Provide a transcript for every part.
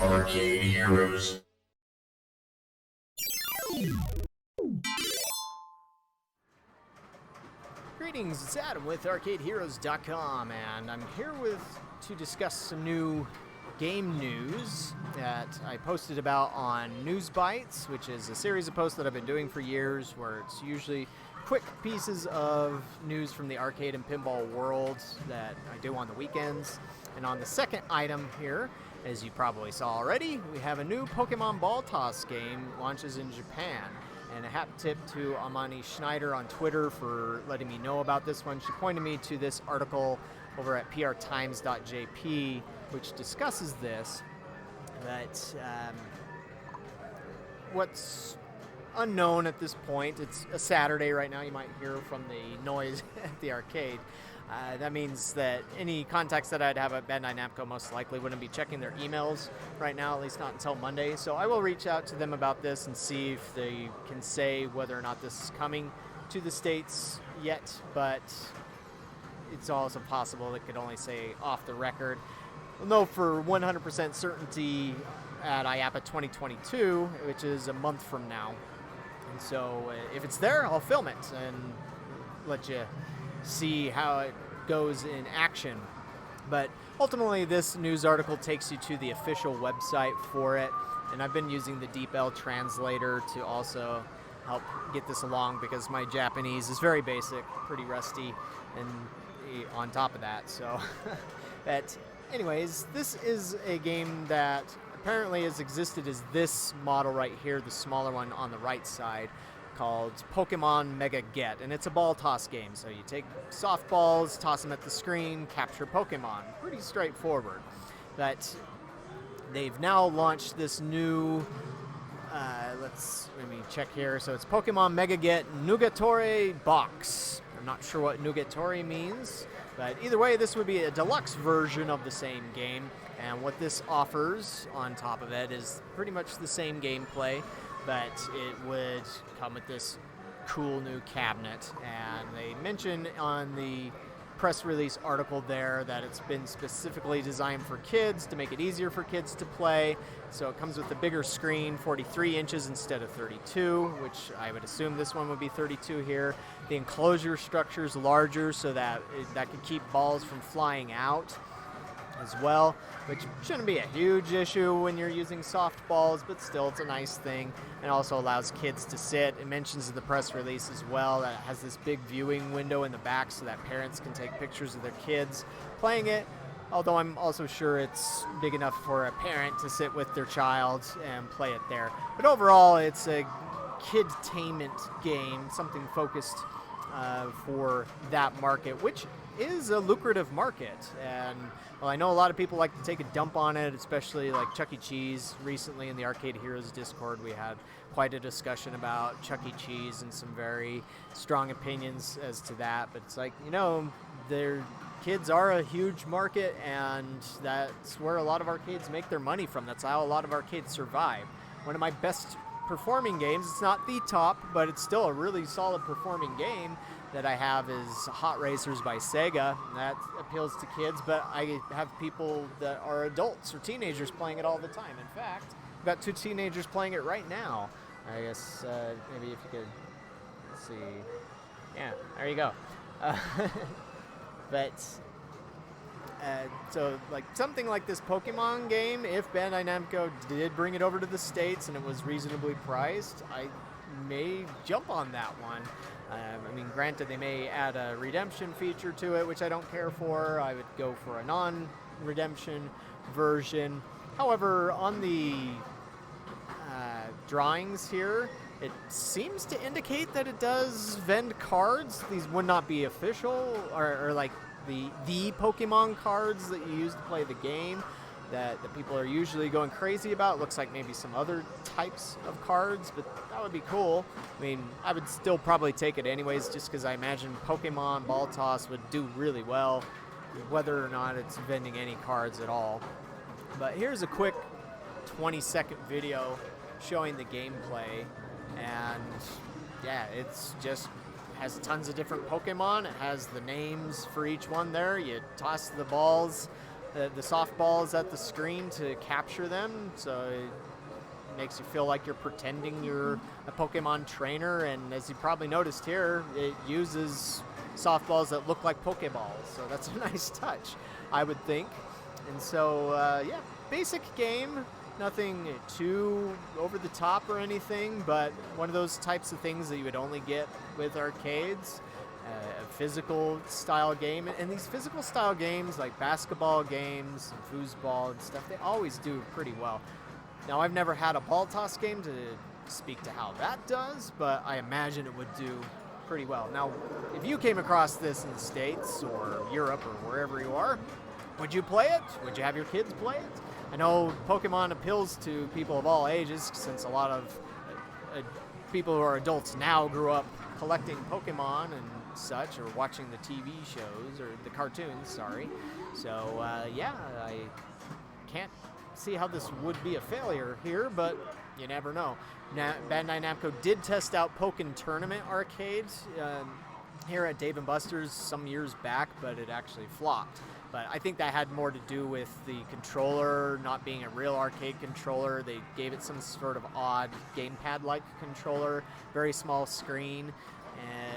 Arcade Heroes. Greetings, it's Adam with ArcadeHeroes.com, and I'm here to discuss some new game news that I posted about on News Bites, which is a series of posts that I've been doing for years, where it's usually quick pieces of news from the arcade and pinball world that I do on the weekends. And on the second item here, as you probably saw already, we have a new Pokemon Ball Toss game launches in Japan. And a hat tip to Amani Schneider on Twitter for letting me know about this one. She pointed me to this article over at prtimes.jp, which discusses this. That what's unknown at this point, it's a Saturday right now, you might hear from the noise at the arcade. That means that any contacts that I'd have at Bandai Namco most likely wouldn't be checking their emails right now, at least not until Monday. So I will reach out to them about this and see if they can say whether or not this is coming to the States yet, but it's also possible they could only say off the record. We'll know for 100% certainty at IAPA 2022, which is a month from now. And so if it's there, I'll film it and let you see how it goes in action. But ultimately, this news article takes you to the official website for it, and I've been using the DeepL translator to also help get this along because my Japanese is very basic, pretty rusty, and on top of that, so but anyways, this is a game that apparently has existed as this model right here, the smaller one on the right side, called Pokemon Mega Get, and it's a ball toss game. So you take softballs, toss them at the screen, capture Pokemon. Pretty straightforward. But they've now launched this new, let me check here. So it's Pokemon Mega Get Nagetore box. I'm not sure what Nagetore means, but either way, this would be a deluxe version of the same game. And what this offers on top of it is pretty much the same gameplay, but it would come with this cool new cabinet. And they mention on the press release article there that it's been specifically designed for kids to make it easier for kids to play. So it comes with a bigger screen, 43 inches instead of 32, which I would assume this one would be 32 here. The enclosure structure is larger so that that could keep balls from flying out as well, which shouldn't be a huge issue when you're using softballs, but still it's a nice thing, and also allows kids to sit. It mentions in the press release as well that it has this big viewing window in the back so that parents can take pictures of their kids playing it, although I'm also sure it's big enough for a parent to sit with their child and play it there. But overall, it's a kid-tainment game, something focused for that market, which is a lucrative market. And well, I know a lot of people like to take a dump on it, especially like Chuck E. Cheese. Recently in the Arcade Heroes Discord, we had quite a discussion about Chuck E. Cheese and some very strong opinions as to that. But it's like, you know, their kids are a huge market, and that's where a lot of arcades make their money from. That's how a lot of arcades survive. One of my best performing games, it's not the top, but it's still a really solid performing game that I have, is Hot Racers by Sega. That appeals to kids, but I have people that are adults or teenagers playing it all the time. In fact, I've got 2 teenagers playing it right now. I guess maybe if you could, let's see. Yeah, there you go. But so like something like this Pokemon game, if Bandai Namco did bring it over to the States and it was reasonably priced, I may jump on that one. I mean, granted, they may add a redemption feature to it, which I don't care for. I would go for a non-redemption version. However, on the drawings here, it seems to indicate that it does vend cards. These would not be official, or like the Pokemon cards that you use to play the game that people are usually going crazy about. Looks like maybe some other types of cards, but that would be cool. I mean, I would still probably take it anyways, just because I imagine Pokemon Ball Toss would do really well, whether or not it's vending any cards at all. But here's a quick 20-second video showing the gameplay, and yeah, it's just has tons of different Pokemon. It has the names for each one there. You toss the balls the softballs at the screen to capture them, so it makes you feel like you're pretending you're a Pokemon trainer. And as you probably noticed here, it uses softballs that look like Pokeballs, so that's a nice touch, I would think. And so, yeah, basic game, nothing too over the top or anything, but one of those types of things that you would only get with arcades. A physical style game, and these physical style games like basketball games and foosball and stuff, they always do pretty well. Now, I've never had a ball toss game to speak to how that does, but I imagine it would do pretty well. Now, if you came across this in the States or Europe or wherever you are, would you play it? Would you have your kids play it? I know Pokemon appeals to people of all ages, since a lot of people who are adults now grew up collecting Pokemon and such, or watching the TV shows, or the cartoons, sorry. So, yeah, I can't see how this would be a failure here, but you never know. Bandai Namco did test out Pokken Tournament Arcade here at Dave & Buster's some years back, but it actually flopped. But I think that had more to do with the controller not being a real arcade controller. They gave it some sort of odd gamepad-like controller, very small screen.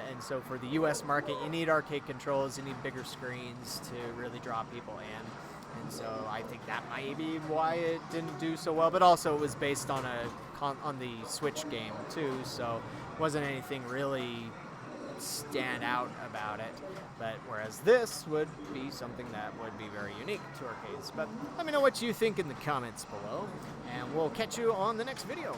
And so for the US market, you need arcade controls, you need bigger screens to really draw people in. And so I think that might be why it didn't do so well. But also it was based on the Switch game too, so it wasn't anything really stand out about it. But whereas this would be something that would be very unique to arcades. But let me know what you think in the comments below, and we'll catch you on the next video.